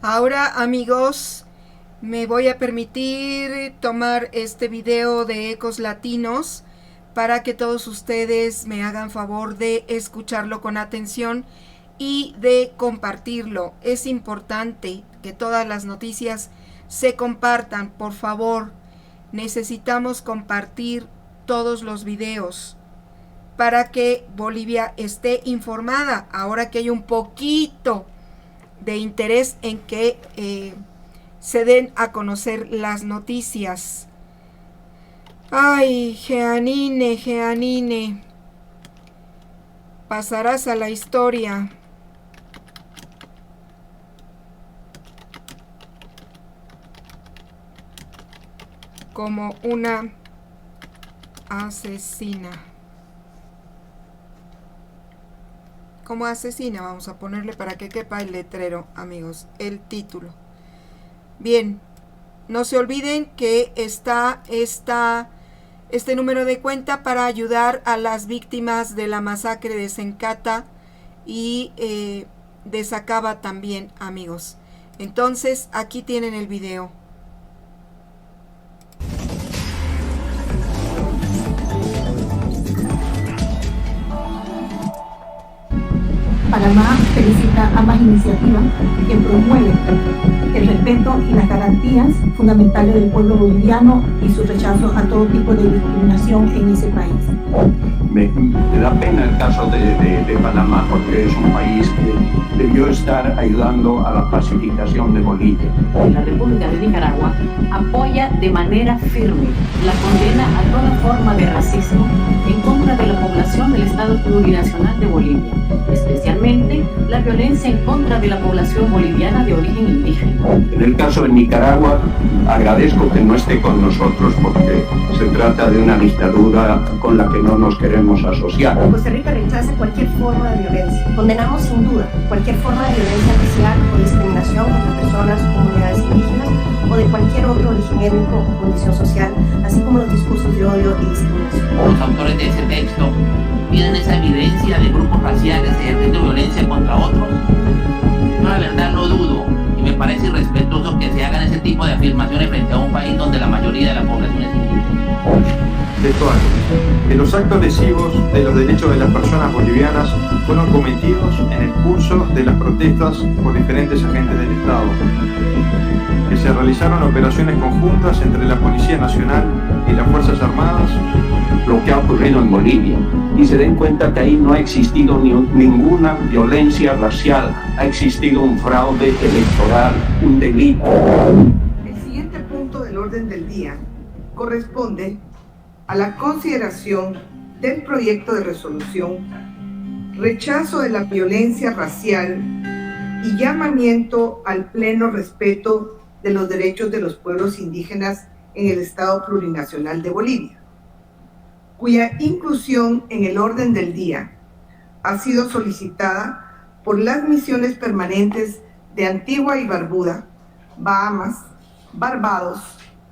Ahora, amigos, me voy a permitir tomar este video de Ecos Latinos para que todos ustedes me hagan favor de escucharlo con atención y de compartirlo. Es importante que todas las noticias se compartan, por favor. Necesitamos compartir todos los videos para que Bolivia esté informada. Ahora que hay un poquito de interés en que se den a conocer las noticias. Ay, Jeanine, Jeanine, pasarás a la historia. Como una asesina. Como asesina, vamos a ponerle para que quepa el letrero, amigos, el título. Bien, no se olviden que está este número de cuenta para ayudar a las víctimas de la masacre de Sencata y de Sacaba también, amigos. Entonces, aquí tienen el video. Panamá felicita ambas iniciativas que promueven el respeto y las garantías fundamentales del pueblo boliviano y su rechazo a todo tipo de discriminación en ese país. Me da pena el caso de Panamá porque es un país que debió estar ayudando a la pacificación de Bolivia. La República de Nicaragua apoya de manera firme la condena a toda forma de racismo en contra de la población del Estado Plurinacional de Bolivia, especialmente la violencia en contra de la población boliviana de origen indígena. En el caso de Nicaragua, agradezco que no esté con nosotros porque se trata de una dictadura con la que no nos queremos asociar. Costa Rica rechaza cualquier forma de violencia. Condenamos sin duda cualquier forma de violencia racial o discriminación contra personas o comunidades indígenas o de cualquier otro origen étnico o condición social, así como los discursos de odio y discriminación. Los autores de ese texto piden esa evidencia de grupos raciales ejerciendo violencia contra otros. Yo la verdad lo dudo y me parece irrespetuoso que se hagan ese tipo de afirmaciones frente a un país donde la mayoría de la población es indígena. Textual. Que los actos lesivos de los derechos de las personas bolivianas fueron cometidos en el curso de las protestas por diferentes agentes del Estado. Que se realizaron operaciones conjuntas entre la Policía Nacional y las Fuerzas Armadas. Lo que ha ocurrido en Bolivia y se den cuenta que ahí no ha existido ninguna violencia racial, ha existido un fraude electoral, un delito. El siguiente punto del orden del día corresponde a la consideración del proyecto de resolución, rechazo de la violencia racial y llamamiento al pleno respeto de los derechos de los pueblos indígenas en el Estado Plurinacional de Bolivia, cuya inclusión en el orden del día ha sido solicitada por las misiones permanentes de Antigua y Barbuda, Bahamas, Barbados,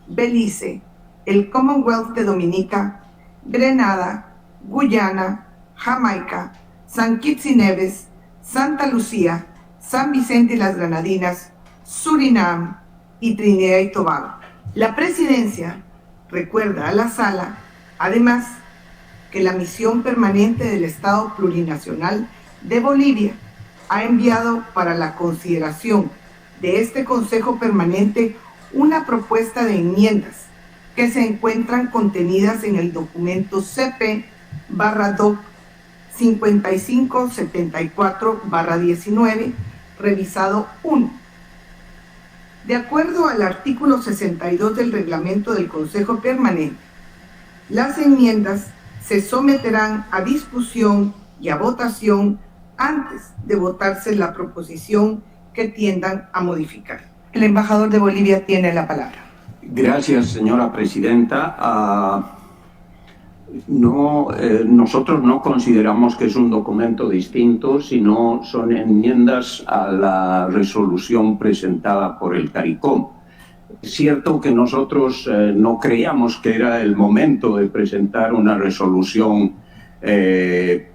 Belice, el Commonwealth de Dominica, Grenada, Guyana, Jamaica, San Kitts y Nevis, Santa Lucía, San Vicente y las Granadinas, Surinam y Trinidad y Tobago. La presidencia recuerda a la sala, además, que la misión permanente del Estado Plurinacional de Bolivia ha enviado para la consideración de este Consejo Permanente una propuesta de enmiendas que se encuentran contenidas en el documento CP/DOC 5574/19, revisado 1. De acuerdo al artículo 62 del reglamento del Consejo Permanente, las enmiendas se someterán a discusión y a votación antes de votarse la proposición que tiendan a modificar. El embajador de Bolivia tiene la palabra. Gracias, señora presidenta. Nosotros no consideramos que es un documento distinto, sino son enmiendas a la resolución presentada por el CARICOM. Es cierto que nosotros no creíamos que era el momento de presentar una resolución en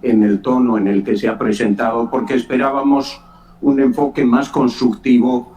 el tono en el que se ha presentado, porque esperábamos un enfoque más constructivo,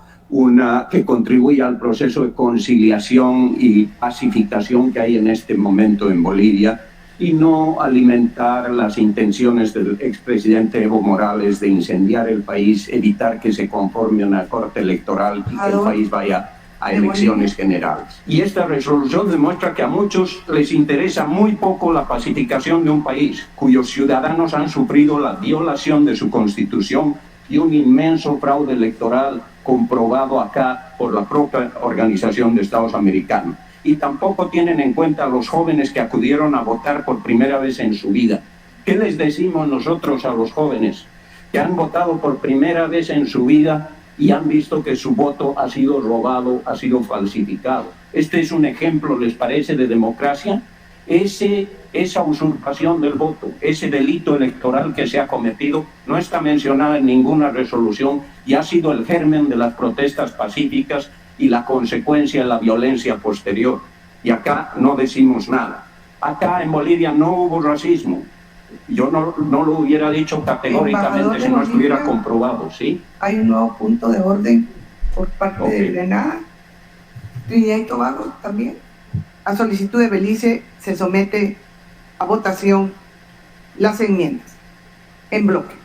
que contribuya al proceso de conciliación y pacificación que hay en este momento en Bolivia, y no alimentar las intenciones del expresidente Evo Morales de incendiar el país, evitar que se conforme una corte electoral y que el país vaya a elecciones generales. Y esta resolución demuestra que a muchos les interesa muy poco la pacificación de un país cuyos ciudadanos han sufrido la violación de su constitución y un inmenso fraude electoral comprobado acá por la propia Organización de Estados Americanos. Y tampoco tienen en cuenta a los jóvenes que acudieron a votar por primera vez en su vida. ¿Qué les decimos nosotros a los jóvenes que han votado por primera vez en su vida y han visto que su voto ha sido robado, ha sido falsificado? Este es un ejemplo, ¿les parece, de democracia? Esa usurpación del voto, ese delito electoral que se ha cometido, no está mencionada en ninguna resolución y ha sido el germen de las protestas pacíficas y la consecuencia de la violencia posterior. Y acá no decimos nada. Acá en Bolivia no hubo racismo. Yo no lo hubiera dicho categóricamente si no estuviera comprobado, ¿sí? Hay un nuevo punto de orden por parte de Grenada, Trinidad y Tobago también. A solicitud de Belice se somete a votación las enmiendas en bloque.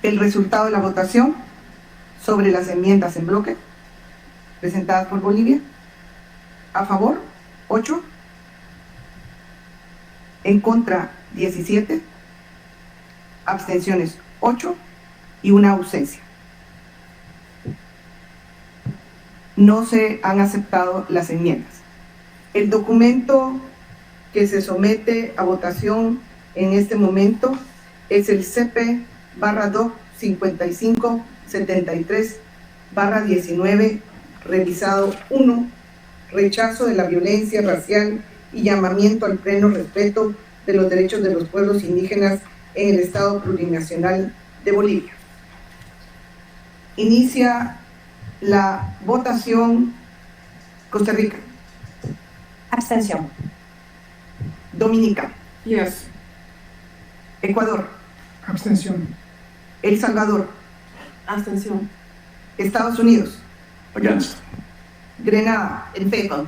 El resultado de la votación sobre las enmiendas en bloque presentadas por Bolivia: a favor 8, en contra 17, abstenciones 8 y una ausencia. No se han aceptado las enmiendas. El documento que se somete a votación en este momento es el CP/DOC 5573/19, revisado 1, rechazo de la violencia racial y llamamiento al pleno respeto de los derechos de los pueblos indígenas en el Estado Plurinacional de Bolivia. Inicia la votación. Costa Rica. Abstención. Dominica. Yes. Ecuador. Abstención. El Salvador. Abstención. Estados Unidos. Against. Grenada. In favor.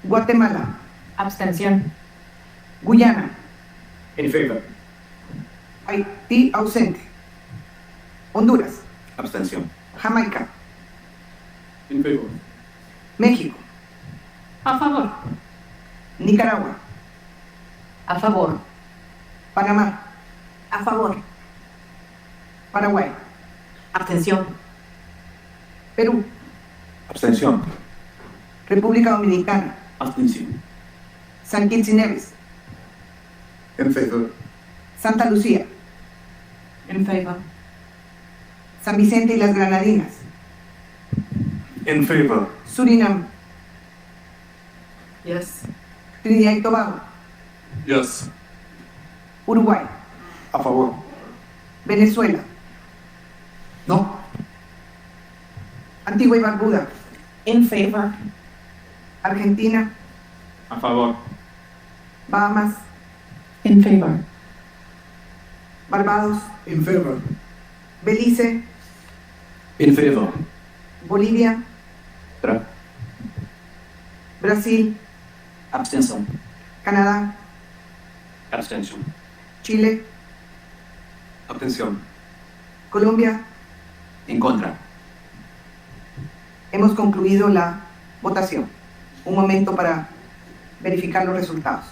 Guatemala. Abstención. Guyana. In favor. Haití ausente. Honduras. Abstención. Jamaica. In favor. México. A favor. Nicaragua. A favor. Panamá. A favor. Paraguay. Abstención. Perú. Abstención. República Dominicana. Abstención. San Kitts y Nevis. In favor. Santa Lucía. In favor. San Vicente y las Granadinas. In favor. Surinam. Yes. Trinidad y Tobago. Yes. Uruguay. A favor. Venezuela. No. Antigua y Barbuda. In favor. Argentina. A favor. Bahamas. In favor. Barbados. In favor. Belice. In favor. Bolivia. Brasil. Abstención. Canadá. Abstención. Chile. Abstención. Colombia. En contra. Hemos concluido la votación. Un momento para verificar los resultados.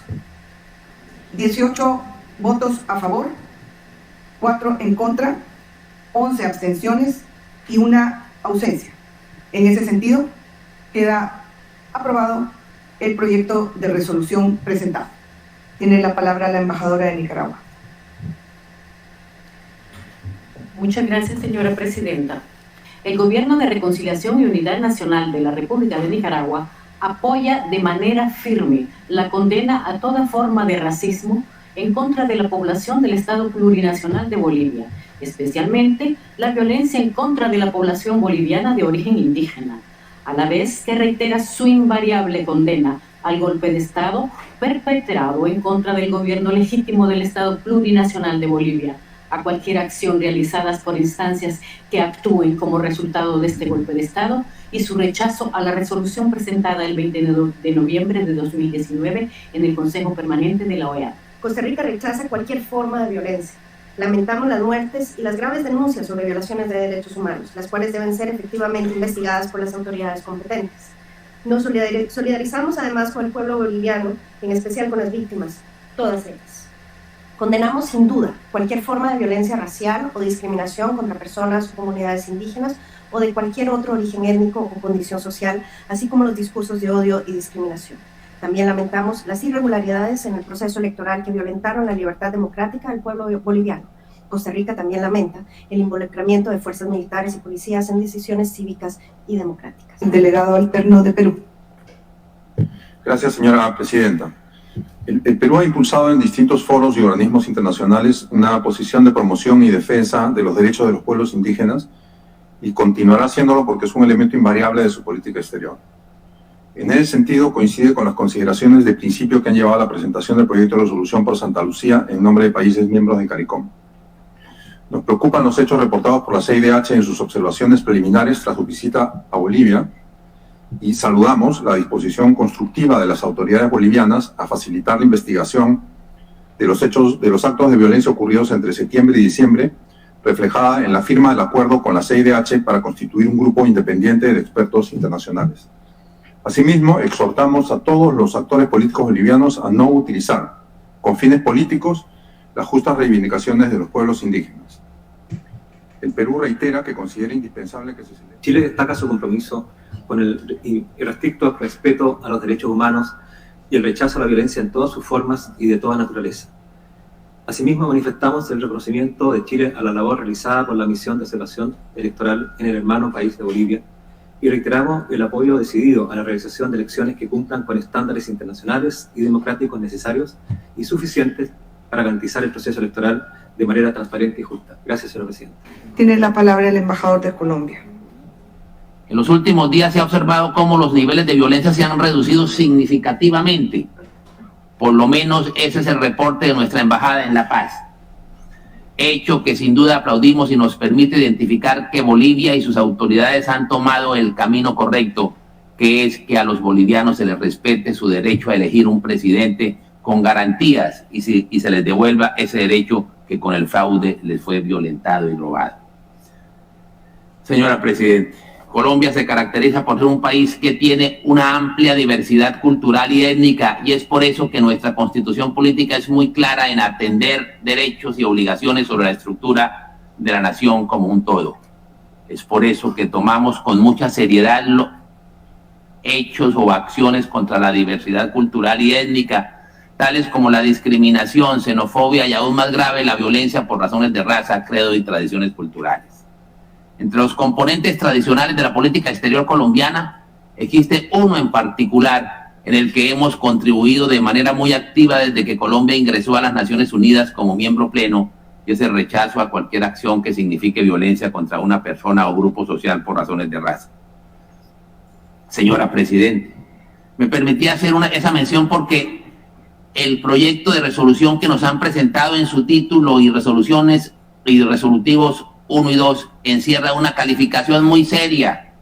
18 votos a favor, 4 en contra, 11 abstenciones y una ausencia. En ese sentido, queda aprobado el proyecto de resolución presentado. Tiene la palabra la embajadora de Nicaragua. Muchas gracias, señora presidenta. El Gobierno de Reconciliación y Unidad Nacional de la República de Nicaragua apoya de manera firme la condena a toda forma de racismo en contra de la población del Estado Plurinacional de Bolivia, especialmente la violencia en contra de la población boliviana de origen indígena, a la vez que reitera su invariable condena al golpe de Estado perpetrado en contra del gobierno legítimo del Estado Plurinacional de Bolivia, a cualquier acción realizada por instancias que actúen como resultado de este golpe de Estado y su rechazo a la resolución presentada el 20 de noviembre de 2019 en el Consejo Permanente de la OEA. Costa Rica rechaza cualquier forma de violencia. Lamentamos las muertes y las graves denuncias sobre violaciones de derechos humanos, las cuales deben ser efectivamente investigadas por las autoridades competentes. Nos solidarizamos además con el pueblo boliviano, en especial con las víctimas, todas ellas. Condenamos sin duda cualquier forma de violencia racial o discriminación contra personas o comunidades indígenas o de cualquier otro origen étnico o condición social, así como los discursos de odio y discriminación. También lamentamos las irregularidades en el proceso electoral que violentaron la libertad democrática del pueblo boliviano. Costa Rica también lamenta el involucramiento de fuerzas militares y policías en decisiones cívicas y democráticas. Delegado alterno de Perú. Gracias, señora presidenta. El Perú ha impulsado en distintos foros y organismos internacionales una posición de promoción y defensa de los derechos de los pueblos indígenas y continuará haciéndolo porque es un elemento invariable de su política exterior. En ese sentido, coincide con las consideraciones de principio que han llevado a la presentación del proyecto de resolución por Santa Lucía en nombre de países miembros de CARICOM. Nos preocupan los hechos reportados por la CIDH en sus observaciones preliminares tras su visita a Bolivia y saludamos la disposición constructiva de las autoridades bolivianas a facilitar la investigación de los actos de violencia ocurridos entre septiembre y diciembre, reflejada en la firma del acuerdo con la CIDH para constituir un grupo independiente de expertos internacionales. Asimismo, exhortamos a todos los actores políticos bolivianos a no utilizar, con fines políticos, las justas reivindicaciones de los pueblos indígenas. El Perú reitera que considera indispensable que se celebre. Chile destaca su compromiso con el irrestricto respeto a los derechos humanos y el rechazo a la violencia en todas sus formas y de toda naturaleza. Asimismo, manifestamos el reconocimiento de Chile a la labor realizada por la misión de observación electoral en el hermano país de Bolivia y reiteramos el apoyo decidido a la realización de elecciones que cumplan con estándares internacionales y democráticos necesarios y suficientes para garantizar el proceso electoral de manera transparente y justa. Gracias, señor presidente. Tiene la palabra el embajador de Colombia. En los últimos días se ha observado cómo los niveles de violencia se han reducido significativamente. Por lo menos ese es el reporte de nuestra embajada en La Paz. Hecho que sin duda aplaudimos y nos permite identificar que Bolivia y sus autoridades han tomado el camino correcto, que es que a los bolivianos se les respete su derecho a elegir un presidente con garantías y se les devuelva ese derecho que con el fraude les fue violentado y robado. Señora Presidenta, Colombia se caracteriza por ser un país que tiene una amplia diversidad cultural y étnica y es por eso que nuestra constitución política es muy clara en atender derechos y obligaciones sobre la estructura de la nación como un todo. Es por eso que tomamos con mucha seriedad los hechos o acciones contra la diversidad cultural y étnica, tales como la discriminación, xenofobia y aún más grave la violencia por razones de raza, credo y tradiciones culturales. Entre los componentes tradicionales de la política exterior colombiana existe uno en particular en el que hemos contribuido de manera muy activa desde que Colombia ingresó a las Naciones Unidas como miembro pleno, y es el rechazo a cualquier acción que signifique violencia contra una persona o grupo social por razones de raza. Señora Presidenta, me permití hacer esa mención porque el proyecto de resolución que nos han presentado en su título y resoluciones y resolutivos 1 y 2 encierra una calificación muy seria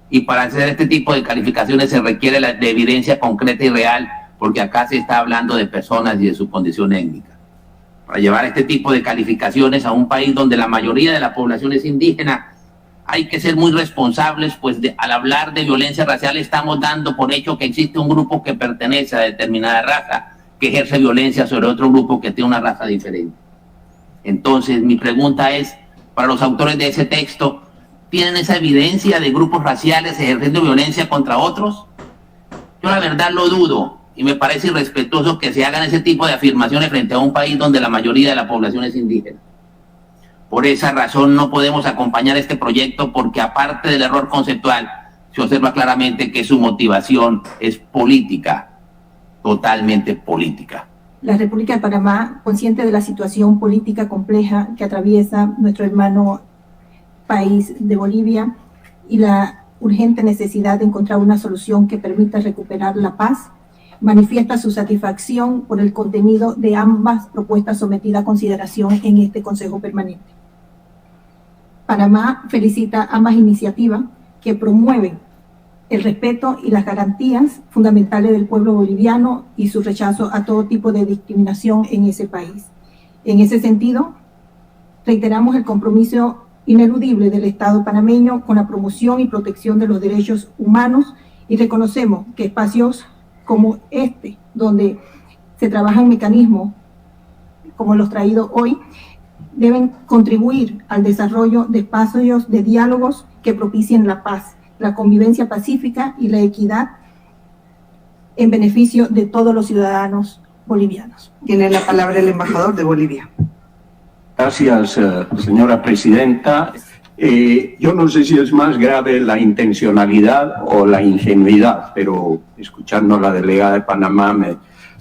y para hacer este tipo de calificaciones se requiere de evidencia concreta y real porque acá se está hablando de personas y de su condición étnica. Para llevar este tipo de calificaciones a un país donde la mayoría de la población es indígena hay que ser muy responsables, pues al hablar de violencia racial estamos dando por hecho que existe un grupo que pertenece a determinada raza que ejerce violencia sobre otro grupo que tiene una raza diferente. Entonces mi pregunta es, para los autores de ese texto, ¿tienen esa evidencia de grupos raciales ejerciendo violencia contra otros? Yo la verdad lo dudo y me parece irrespetuoso que se hagan ese tipo de afirmaciones frente a un país donde la mayoría de la población es indígena. Por esa razón no podemos acompañar este proyecto porque aparte del error conceptual, se observa claramente que su motivación es política, totalmente política. La República de Panamá, consciente de la situación política compleja que atraviesa nuestro hermano país de Bolivia y la urgente necesidad de encontrar una solución que permita recuperar la paz, manifiesta su satisfacción por el contenido de ambas propuestas sometidas a consideración en este Consejo Permanente. Panamá felicita ambas iniciativas que promueven el respeto y las garantías fundamentales del pueblo boliviano y su rechazo a todo tipo de discriminación en ese país. En ese sentido, reiteramos el compromiso ineludible del Estado panameño con la promoción y protección de los derechos humanos y reconocemos que espacios como este, donde se trabajan mecanismos como los traídos hoy, deben contribuir al desarrollo de espacios de diálogos que propicien la paz, la convivencia pacífica y la equidad en beneficio de todos los ciudadanos bolivianos. Tiene la palabra el embajador de Bolivia. Gracias, señora presidenta. Yo no sé si es más grave la intencionalidad o la ingenuidad, pero escuchando a la delegada de Panamá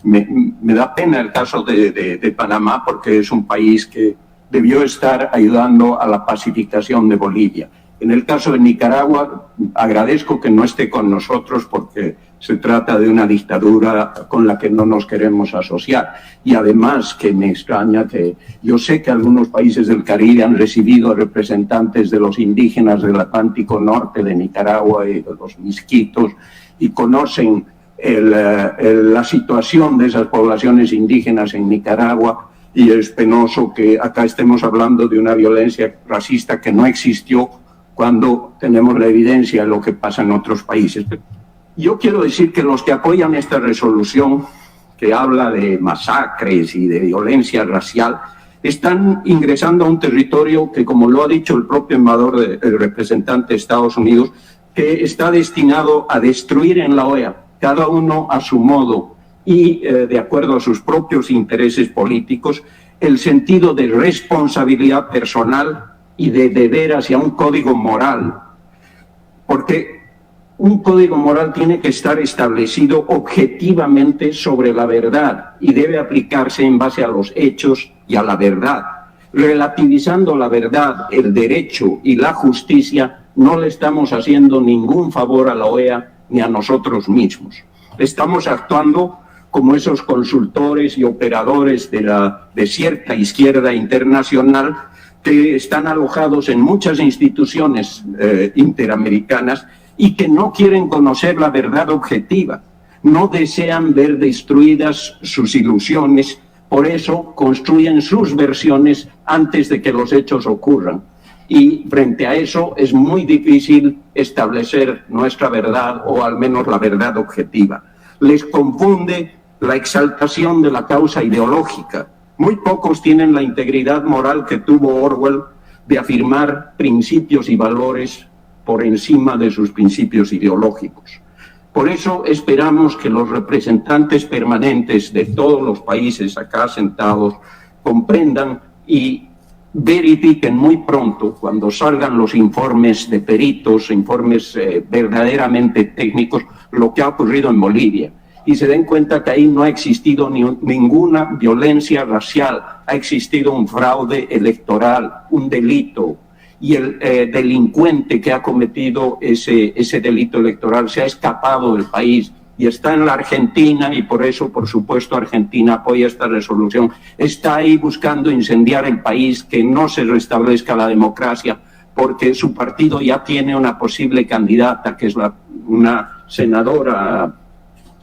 me da pena el caso de Panamá, porque es un país que debió estar ayudando a la pacificación de Bolivia. En el caso de Nicaragua, agradezco que no esté con nosotros porque se trata de una dictadura con la que no nos queremos asociar. Y además que me extraña que yo sé que algunos países del Caribe han recibido representantes de los indígenas del Atlántico Norte, de Nicaragua y de los misquitos, y conocen la situación de esas poblaciones indígenas en Nicaragua, y es penoso que acá estemos hablando de una violencia racista que no existió cuando tenemos la evidencia de lo que pasa en otros países. Yo quiero decir que los que apoyan esta resolución, que habla de masacres y de violencia racial, están ingresando a un territorio que, como lo ha dicho el propio embajador, el representante de Estados Unidos, que está destinado a destruir en la OEA, cada uno a su modo y de acuerdo a sus propios intereses políticos, el sentido de responsabilidad personal y de deber hacia un código moral, porque un código moral tiene que estar establecido objetivamente sobre la verdad y debe aplicarse en base a los hechos y a la verdad. Relativizando la verdad, el derecho y la justicia, no le estamos haciendo ningún favor a la OEA ni a nosotros mismos. Estamos actuando como esos consultores y operadores de cierta izquierda internacional que están alojados en muchas instituciones interamericanas y que no quieren conocer la verdad objetiva, no desean ver destruidas sus ilusiones, por eso construyen sus versiones antes de que los hechos ocurran. Y frente a eso es muy difícil establecer nuestra verdad, o al menos la verdad objetiva. Les confunde la exaltación de la causa ideológica. Muy pocos tienen la integridad moral que tuvo Orwell de afirmar principios y valores por encima de sus principios ideológicos. Por eso esperamos que los representantes permanentes de todos los países acá sentados comprendan y verifiquen muy pronto, cuando salgan los informes de peritos, informes verdaderamente técnicos, lo que ha ocurrido en Bolivia. Y se den cuenta que ahí no ha existido ninguna violencia racial, ha existido un fraude electoral, un delito, y el delincuente que ha cometido ese delito electoral se ha escapado del país y está en la Argentina, y por eso, por supuesto, Argentina apoya esta resolución. Está ahí buscando incendiar el país, que no se restablezca la democracia, porque su partido ya tiene una posible candidata, que es una senadora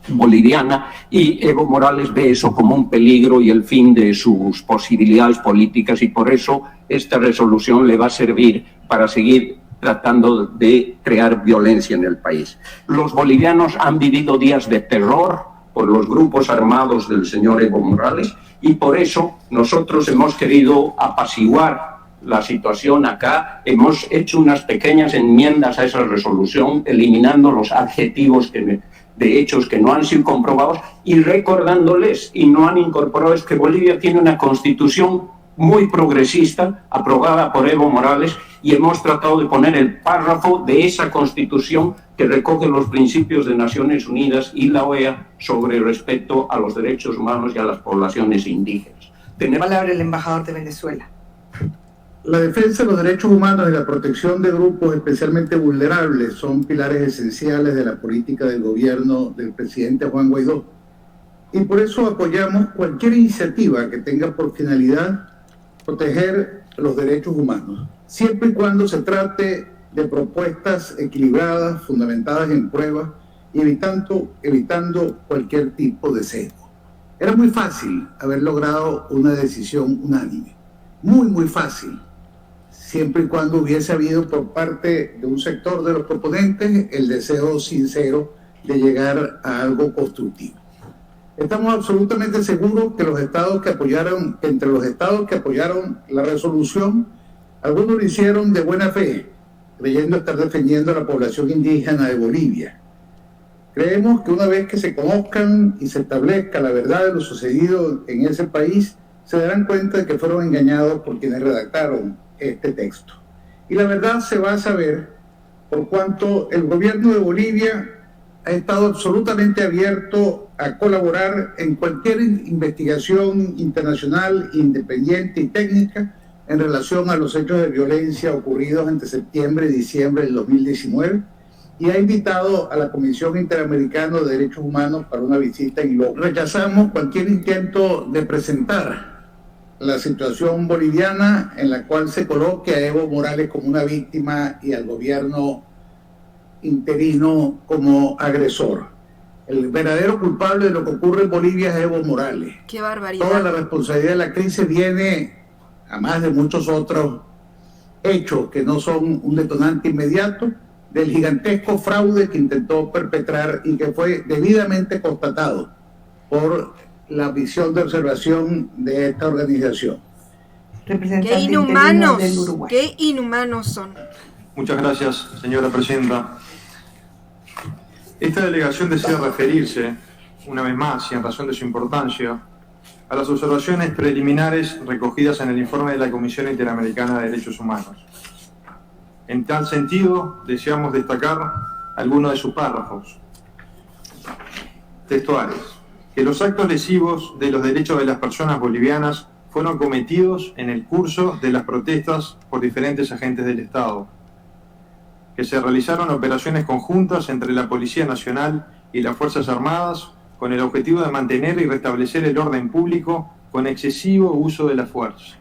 boliviana, y Evo Morales ve eso como un peligro y el fin de sus posibilidades políticas, y por eso esta resolución le va a servir para seguir tratando de crear violencia en el país. Los bolivianos han vivido días de terror por los grupos armados del señor Evo Morales, y por eso nosotros hemos querido apaciguar la situación acá. Hemos hecho unas pequeñas enmiendas a esa resolución, eliminando los adjetivos de hechos que no han sido comprobados, y recordándoles, y no han incorporado, es que Bolivia tiene una constitución muy progresista, aprobada por Evo Morales, y hemos tratado de poner el párrafo de esa constitución que recoge los principios de Naciones Unidas y la OEA sobre respeto a los derechos humanos y a las poblaciones indígenas. Palabra el embajador de Venezuela. La defensa de los derechos humanos y la protección de grupos especialmente vulnerables son pilares esenciales de la política del gobierno del presidente Juan Guaidó. y por eso apoyamos cualquier iniciativa que tenga por finalidad proteger los derechos humanos, siempre y cuando se trate de propuestas equilibradas, fundamentadas en pruebas y evitando cualquier tipo de sesgo. Era muy fácil haber logrado una decisión unánime, muy fácil, siempre y cuando hubiese habido por parte de un sector de los proponentes el deseo sincero de llegar a algo constructivo. Estamos absolutamente seguros que entre los estados que apoyaron la resolución, algunos lo hicieron de buena fe, creyendo estar defendiendo a la población indígena de Bolivia. Creemos que una vez que se conozcan y se establezca la verdad de lo sucedido en ese país, se darán cuenta de que fueron engañados por quienes redactaron este texto. Y la verdad se va a saber por cuanto el gobierno de Bolivia ha estado absolutamente abierto a colaborar en cualquier investigación internacional, independiente y técnica en relación a los hechos de violencia ocurridos entre septiembre y diciembre del 2019 y ha invitado a la Comisión Interamericana de Derechos Humanos para una visita en Lima. Rechazamos cualquier intento de presentar la situación boliviana en la cual se coloque a Evo Morales como una víctima y al gobierno interino como agresor. El verdadero culpable de lo que ocurre en Bolivia es Evo Morales. ¡Qué barbaridad! Toda la responsabilidad de la crisis viene, además de muchos otros hechos que no son un detonante inmediato, del gigantesco fraude que intentó perpetrar y que fue debidamente constatado por la misión de observación de esta organización. ¡Qué inhumanos! ¡Qué inhumanos son! Muchas gracias, señora presidenta. Esta delegación desea referirse, una vez más y en razón de su importancia, a las observaciones preliminares recogidas en el informe de la Comisión Interamericana de Derechos Humanos. En tal sentido, deseamos destacar algunos de sus párrafos textuales. Que los actos lesivos de los derechos de las personas bolivianas fueron cometidos en el curso de las protestas por diferentes agentes del Estado, que se realizaron operaciones conjuntas entre la Policía Nacional y las Fuerzas Armadas con el objetivo de mantener y restablecer el orden público con excesivo uso de la fuerza,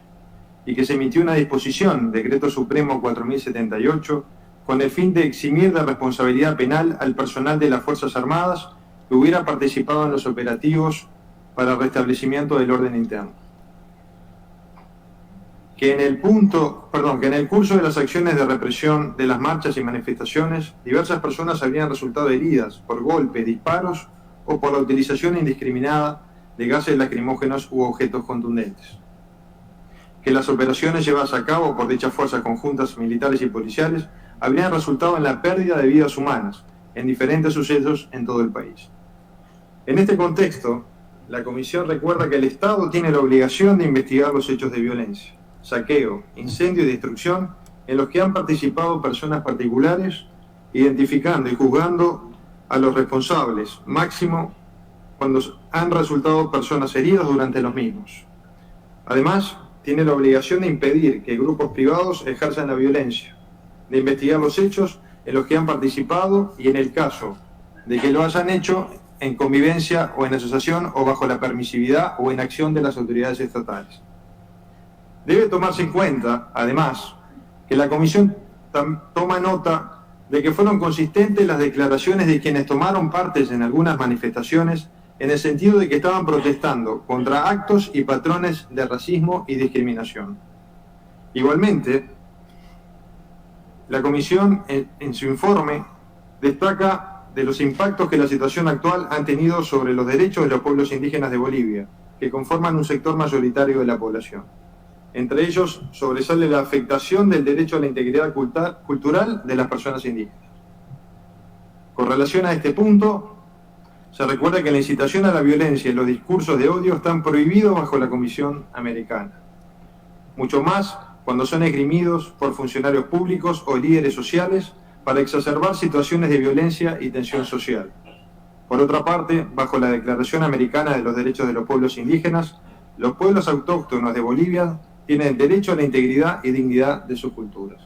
y que se emitió una disposición, Decreto Supremo 4078, con el fin de eximir de responsabilidad penal al personal de las Fuerzas Armadas que hubiera participado en los operativos para el restablecimiento del orden interno. Que en el curso de las acciones de represión de las marchas y manifestaciones, diversas personas habrían resultado heridas por golpes, disparos o por la utilización indiscriminada de gases lacrimógenos u objetos contundentes. Que las operaciones llevadas a cabo por dichas fuerzas conjuntas militares y policiales habrían resultado en la pérdida de vidas humanas en diferentes sucesos en todo el país. En este contexto, la Comisión recuerda que el Estado tiene la obligación de investigar los hechos de violencia, saqueo, incendio y destrucción en los que han participado personas particulares, identificando y juzgando a los responsables, máximo cuando han resultado personas heridas durante los mismos. Además, tiene la obligación de impedir que grupos privados ejerzan la violencia, de investigar los hechos en los que han participado y en el caso de que lo hayan hecho en convivencia o en asociación o bajo la permisividad o en acción de las autoridades estatales. Debe tomarse en cuenta, además, que la Comisión toma nota de que fueron consistentes las declaraciones de quienes tomaron parte en algunas manifestaciones en el sentido de que estaban protestando contra actos y patrones de racismo y discriminación. Igualmente, la Comisión en su informe destaca de los impactos que la situación actual ha tenido sobre los derechos de los pueblos indígenas de Bolivia, que conforman un sector mayoritario de la población. Entre ellos sobresale la afectación del derecho a la integridad cultural de las personas indígenas. Con relación a este punto, se recuerda que la incitación a la violencia y los discursos de odio están prohibidos bajo la Comisión Americana. Mucho más cuando son esgrimidos por funcionarios públicos o líderes sociales para exacerbar situaciones de violencia y tensión social. Por otra parte, bajo la Declaración Americana de los Derechos de los Pueblos Indígenas, los pueblos autóctonos de Bolivia tienen derecho a la integridad y dignidad de sus culturas.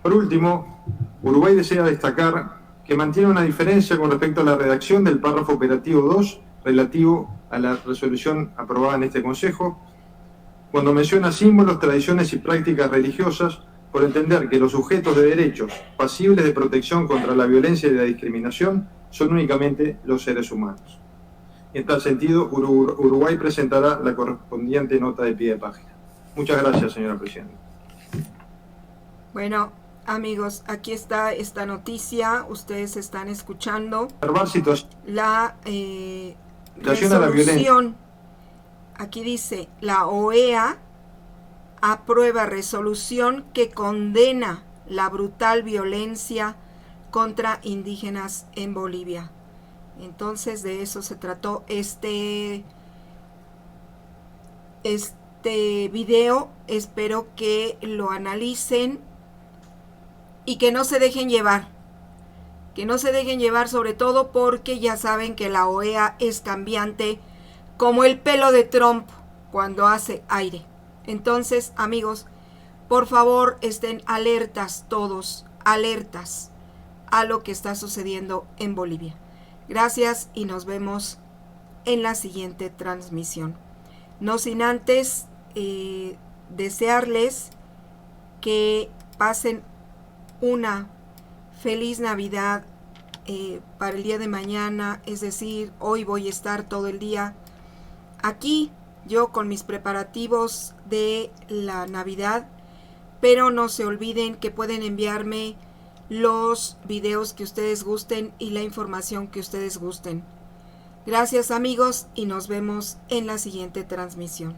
Por último, Uruguay desea destacar que mantiene una diferencia con respecto a la redacción del párrafo operativo 2 relativo a la resolución aprobada en este Consejo, cuando menciona símbolos, tradiciones y prácticas religiosas, por entender que los sujetos de derechos pasibles de protección contra la violencia y la discriminación son únicamente los seres humanos. En tal sentido, Uruguay presentará la correspondiente nota de pie de página. Muchas gracias, señora Presidenta. Bueno, amigos, aquí está esta noticia. Ustedes están escuchando la resolución. Aquí dice, la OEA aprueba resolución que condena la brutal violencia contra indígenas en Bolivia. Entonces de eso se trató este video. Espero que lo analicen y que no se dejen llevar. Que no se dejen llevar, sobre todo porque ya saben que la OEA es cambiante como el pelo de Trump cuando hace aire. Entonces, amigos, por favor estén alertas todos, alertas a lo que está sucediendo en Bolivia. Gracias y nos vemos en la siguiente transmisión. No sin antes desearles que pasen una feliz Navidad para el día de mañana, es decir, hoy voy a estar todo el día aquí, yo con mis preparativos de la Navidad, pero no se olviden que pueden enviarme los videos que ustedes gusten y la información que ustedes gusten. Gracias, amigos, y nos vemos en la siguiente transmisión.